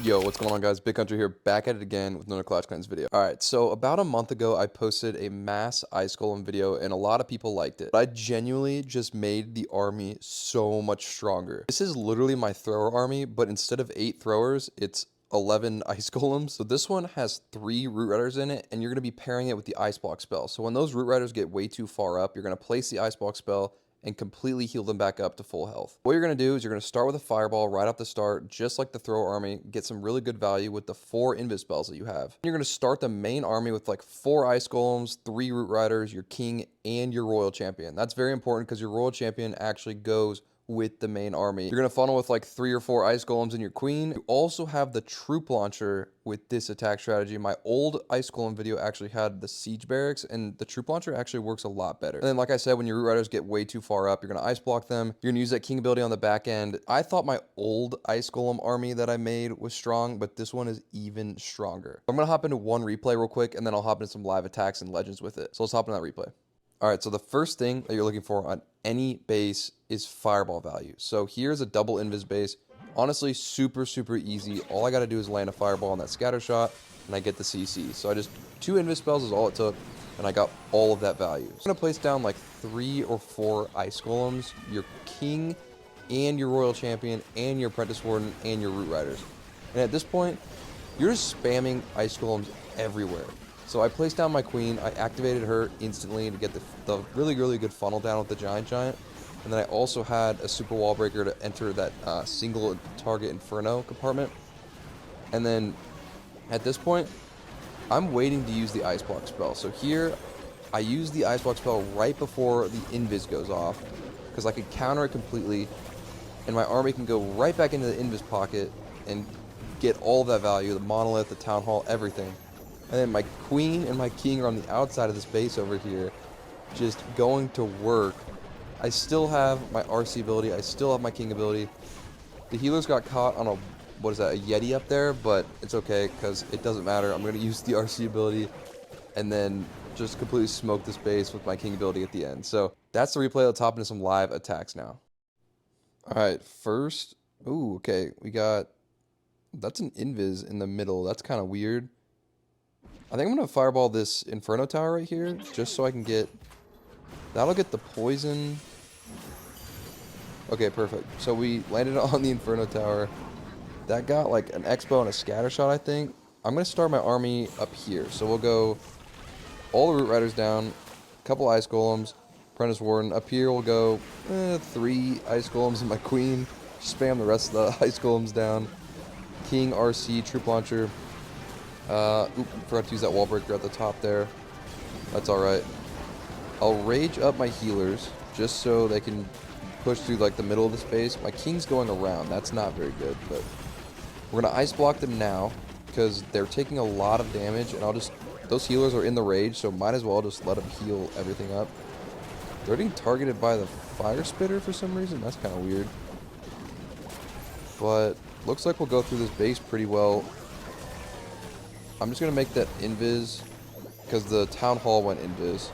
Yo, what's going on, guys? Big Country here, back at it again with another Clash Clans video. Alright, so about a month ago, I posted a mass Ice Golem video, and a lot of people liked it. I genuinely just made the army so much stronger. This is literally my thrower army, but instead of 8 throwers, it's 11 Ice Golems. So this one has 3 Root Riders in it, and you're going to be pairing it with the Ice Block spell. So when those Root Riders get way too far up, you're going to place the Ice Block spell and completely heal them back up to full health. What you're going to do is you're going to start with a fireball right off the start, just like the thrower army, get some really good value with the 4 invis spells that you have. You're going to start the main army with like 4 ice golems, 3 root riders, your king, and your royal champion. That's very important because your royal champion actually goes with the main army. You're going to funnel with like 3 or 4 ice golems and your queen. You also have the troop launcher with this attack strategy. My old ice golem video actually had the siege barracks, and the troop launcher actually works a lot better. And then, like I said, when your root riders get way too far up, you're going to ice block them. You're going to use that king ability on the back end. I thought my old ice golem army that I made was strong, but this one is even stronger. I'm going to hop into one replay real quick, and then I'll hop into some live attacks and legends with it. So let's hop into that replay. All right, so the first thing that you're looking for on any base is fireball value. So here's a double invis base. Honestly, super easy. All I got to do is land a fireball on that scatter shot, and I get the CC. So I just 2 invis spells is all it took, and I got all of that value. I'm going to place down like 3 or 4 ice golems, your king, and your royal champion, and your apprentice warden, and your root riders. And at this point, you're just spamming ice golems everywhere. So I placed down my queen, I activated her instantly to get the really good funnel down with the giant. And then I also had a super wall breaker to enter that single target inferno compartment. And then at this point, I'm waiting to use the ice block spell. So here, I use the ice block spell right before the invis goes off, because I can counter it completely, and my army can go right back into the invis pocket and get all of that value, the monolith, the town hall, everything. And then my queen and my king are on the outside of this base over here, just going to work. I still have my RC ability. I still have my king ability. The healers got caught on a, what is that, a Yeti up there, but it's okay because it doesn't matter. I'm going to use the RC ability and then just completely smoke this base with my king ability at the end. So that's the replay. Let's hop into some live attacks now. All right, first, ooh, okay, we got, that's an invis in the middle. That's kind of weird. I think I'm going to fireball this Inferno Tower right here, just so I can get... That'll get the poison. Okay, perfect. So we landed on the Inferno Tower. That got like an Expo and a Scatter Shot, I think. I'm going to start my army up here. So we'll go all the Root Riders down, a couple Ice Golems, Apprentice Warden. Up here we'll go 3 Ice Golems and my Queen. Spam the rest of the Ice Golems down. King, RC, Troop Launcher. Forgot to use that wall breaker at the top there. That's alright. I'll rage up my healers just so they can push through like the middle of the space. My king's going around. That's not very good, but we're going to ice block them now because they're taking a lot of damage, and those healers are in the rage, so might as well just let them heal everything up. They're getting targeted by the fire spitter for some reason. That's kind of weird. But looks like we'll go through this base pretty well. I'm just going to make that invis because the town hall went invis.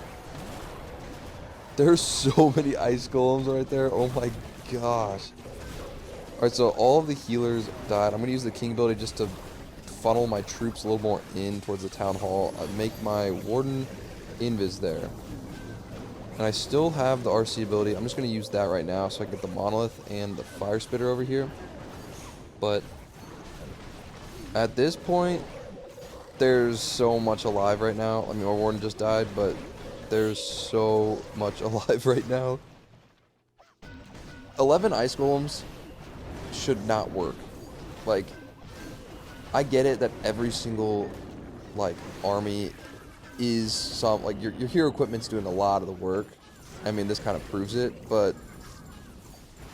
There's so many ice golems right there. Oh my gosh. Alright, so all of the healers died. I'm going to use the king ability just to funnel my troops a little more in towards the town hall. I make my warden invis there. And I still have the RC ability. I'm just going to use that right now so I can get the monolith and the fire spitter over here. But at this point, there's so much alive right now. I mean, our warden just died, but there's so much alive right now. 11 ice golems should not work. Like, I get it that every single, like, army is some, like, your hero equipment's doing a lot of the work. I mean, this kind of proves it, but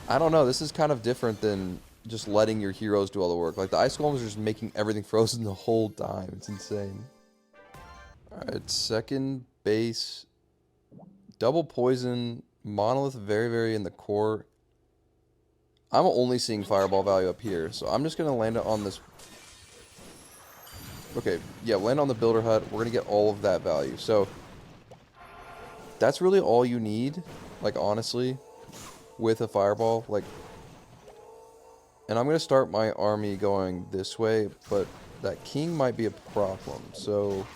I don't know. This is kind of different than just letting your heroes do all the work. Like, the ice golems are just making everything frozen the whole time. It's insane. Alright, second base. Double poison. Monolith very in the core. I'm only seeing fireball value up here, so I'm just going to land it on this. Okay, yeah, land on the builder hut. We're going to get all of that value. So that's really all you need, like, honestly, with a fireball. Like, And I'm going to start my army going this way, but that king might be a problem. So I'm going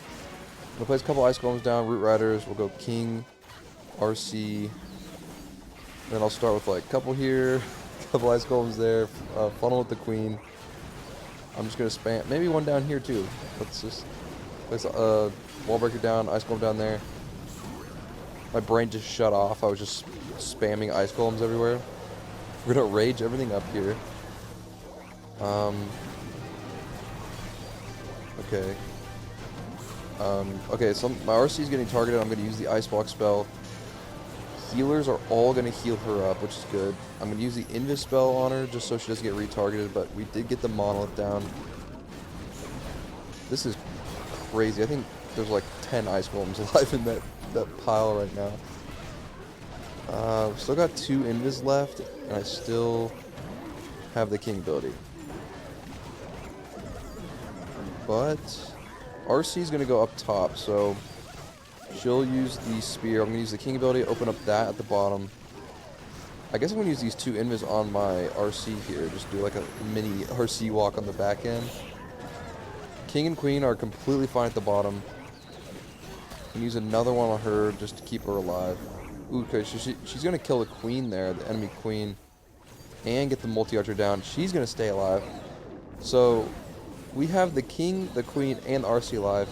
to place a couple ice golems down, root riders. We'll go king, RC. Then I'll start with like a couple here, a couple ice golems there, funnel with the queen. I'm just going to spam, maybe one down here too. Let's just place a wall breaker down, ice golem down there. My brain just shut off. I was just spamming ice golems everywhere. We're going to rage everything up here. Okay. Okay, so my RC is getting targeted. I'm going to use the Ice Block spell. Healers are all going to heal her up, which is good. I'm going to use the Invis spell on her just so she doesn't get retargeted, but we did get the Monolith down. This is crazy. I think there's like 10 Ice Golems alive in that pile right now. Still got 2 Invis left, and I still have the King ability. But RC is going to go up top, so she'll use the spear. I'm going to use the king ability, open up that at the bottom. I guess I'm going to use these 2 invis on my RC here. Just do like a mini RC walk on the back end. King and queen are completely fine at the bottom. And use another one on her just to keep her alive. Ooh, okay, she's going to kill the queen there, the enemy queen, and get the multi-archer down. She's going to stay alive. So we have the king, the queen, and the RC alive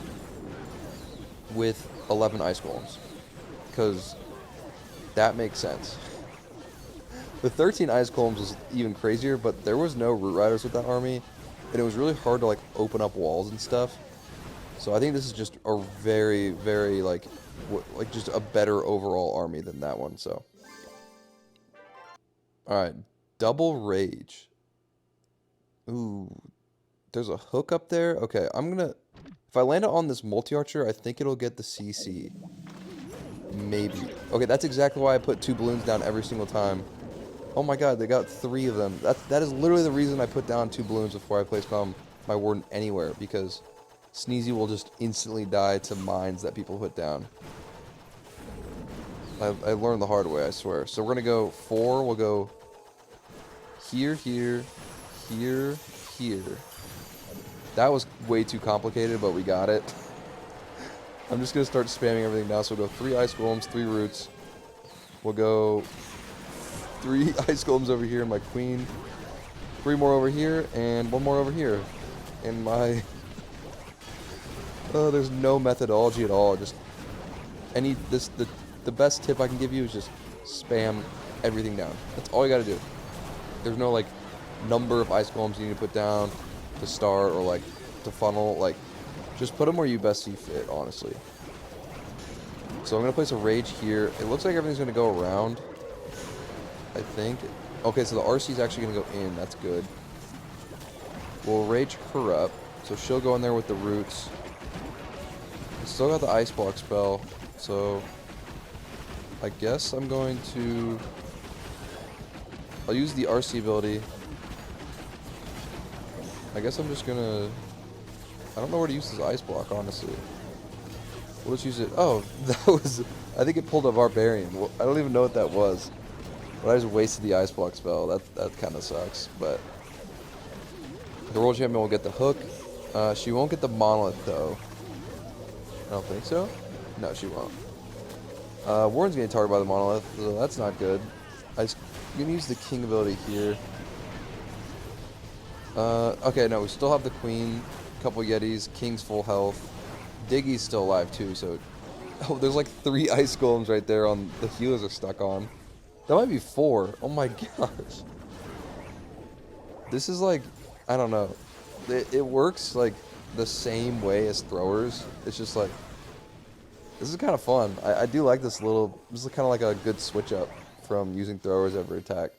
with 11 ice golems, because that makes sense. The 13 ice golems is even crazier, but there was no root riders with that army, and it was really hard to like open up walls and stuff. So I think this is just a very, very like just a better overall army than that one. So, all right, double rage. Ooh. There's a hook up there. Okay, I'm gonna... If I land it on this multi-archer, I think it'll get the CC. Maybe. Okay, that's exactly why I put 2 balloons down every single time. Oh my god, they got 3 of them. That is literally the reason I put down 2 balloons before I place my warden anywhere, because Sneezy will just instantly die to mines that people put down. I learned the hard way, I swear. So we're gonna go 4. We'll go here, here, here, here. That was way too complicated, but we got it. I'm just going to start spamming everything now. So we'll go 3 ice golems, 3 roots. We'll go 3 ice golems over here, my queen. 3 more over here, and 1 more over here. And my... Oh, there's no methodology at all. Just the best tip I can give you is just spam everything down. That's all you got to do. There's no like number of ice golems you need to put down to start or like to funnel. Like, just put them where you best see fit, honestly. So I'm gonna place a rage here. It looks like everything's gonna go around, I think. Okay, so the RC is actually gonna go in. That's good. We'll rage her up, so she'll go in there with the roots. Still got the ice block spell, so I guess I'm going to... I'll use the RC ability. I guess I'm just gonna... I don't know where to use this ice block, honestly. We'll just use it... Oh, that was... I think it pulled a barbarian. Well, I don't even know what that was. But I just wasted the ice block spell. That kind of sucks, but... The world champion will get the hook. She won't get the monolith, though. I don't think so. No, she won't. Warren's getting targeted by the monolith, so that's not good. I'm gonna use the king ability here. Okay, no, we still have the queen, a couple yetis, king's full health. Diggy's still alive too, so... Oh, there's like 3 ice golems right there on the healers are stuck on. That might be 4. Oh my gosh. This is like, I don't know. It works like the same way as throwers. It's just like, this is kind of fun. I do like this little, this is kind of like a good switch up from using throwers every attack.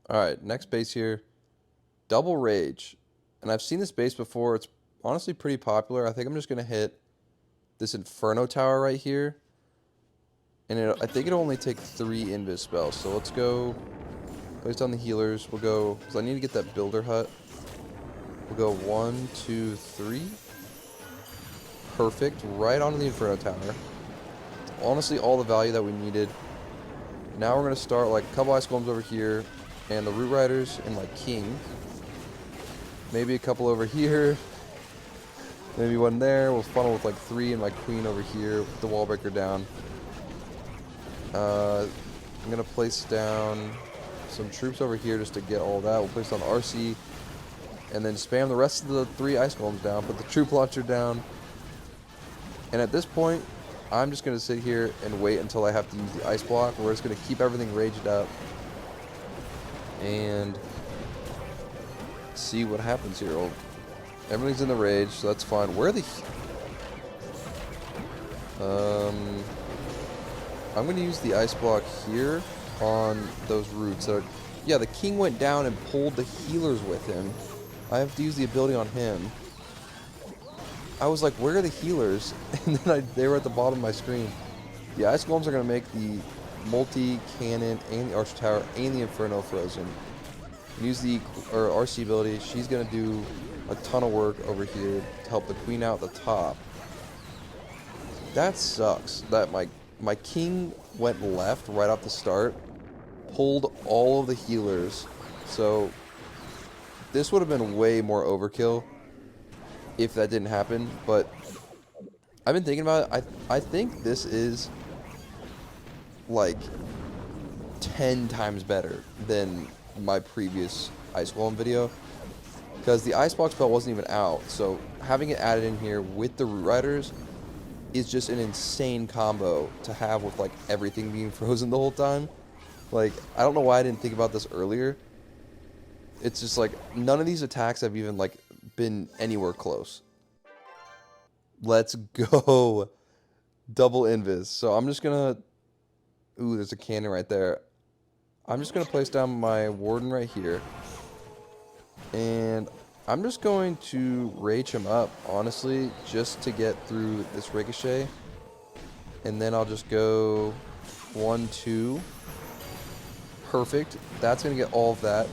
Alright, next base here. Double Rage. And I've seen this base before. It's honestly pretty popular. I think I'm just going to hit this Inferno Tower right here. And I think it'll only take 3 Invis spells. So let's go, place down the healers. We'll go, because I need to get that Builder Hut. We'll go 1, 2, 3. Perfect. Right onto the Inferno Tower. Honestly, all the value that we needed. Now we're going to start like a couple ice golems over here. And the Root Riders and my King. Maybe a couple over here. Maybe one there. We'll funnel with like 3 and my Queen over here with the wall breaker down. I'm going to place down some troops over here just to get all that. We'll place down the RC. And then spam the rest of the 3 ice golems down. Put the troop launcher down. And at this point, I'm just going to sit here and wait until I have to use the ice block. We're just going to keep everything raged up. And see what happens here. Well, everything's in the rage, so that's fine. Where are the... I'm going to use the ice block here on those roots. So, yeah, the king went down and pulled the healers with him. I have to use the ability on him. I was like, where are the healers? And then they were at the bottom of my screen. The ice golems are going to make the multi-cannon and the archer tower and the inferno frozen. Use the RC ability. She's going to do a ton of work over here to help the queen out the top. That sucks. That my king went left right off the start, pulled all of the healers. So this would have been way more overkill if that didn't happen. But I've been thinking about it. I think this is like 10 times better than my previous ice golem video, because the ice block spell wasn't even out, so having it added in here with the root riders is just an insane combo to have with like everything being frozen the whole time. Like, I don't know why I didn't think about this earlier. It's just like none of these attacks have even like been anywhere close. Let's go. Double invis. So I'm just gonna, ooh, there's a cannon right there. I'm just going to place down my warden right here. And I'm just going to rage him up, honestly, just to get through this ricochet. And then I'll just go 1, 2. Perfect. That's going to get all of that.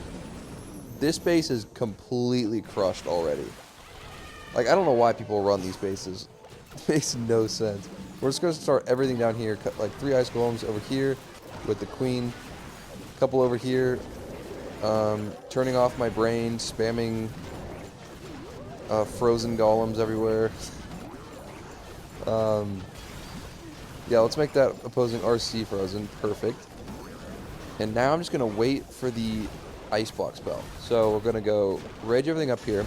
This base is completely crushed already. Like, I don't know why people run these bases. It makes no sense. We're just going to start everything down here. Cut like 3 ice golems over here with the queen. Couple over here, turning off my brain, spamming frozen golems everywhere. Yeah, let's make that opposing RC frozen. Perfect. And now I'm just going to wait for the ice block spell. So we're going to go rage everything up here,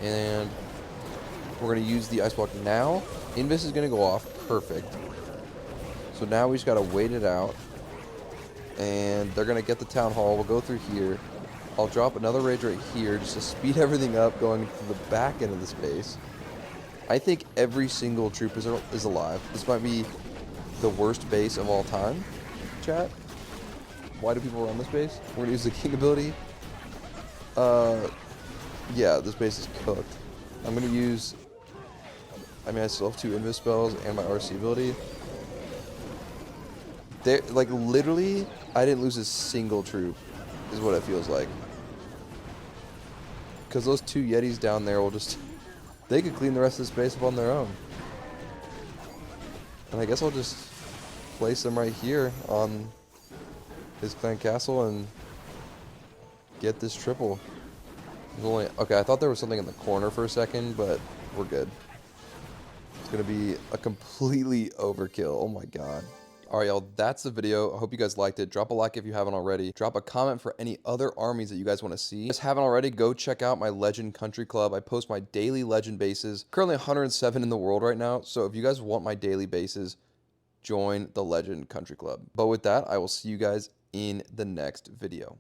and we're going to use the ice block now. Invis is going to go off. Perfect. So now we just got to wait it out. And they're going to get the town hall. We'll go through here. I'll drop another rage right here just to speed everything up going to the back end of the space. I think every single troop is alive. This might be the worst base of all time, chat. Why do people run this base? We're going to use the king ability. Yeah, this base is cooked. I'm going to use... I mean, I still have 2 invis spells and my RC ability. They're, like, literally, I didn't lose a single troop, is what it feels like. Because those 2 Yetis down there will just... They could clean the rest of the space up on their own. And I guess I'll just place them right here on his clan castle and get this triple. Only, okay, I thought there was something in the corner for a second, but we're good. It's going to be a completely overkill. Oh my god. Alright, y'all, that's the video. I hope you guys liked it. Drop a like if you haven't already. Drop a comment for any other armies that you guys want to see. If you guys haven't already, go check out my Legend Country Club. I post my daily Legend bases. Currently 107 in the world right now, so if you guys want my daily bases, join the Legend Country Club. But with that, I will see you guys in the next video.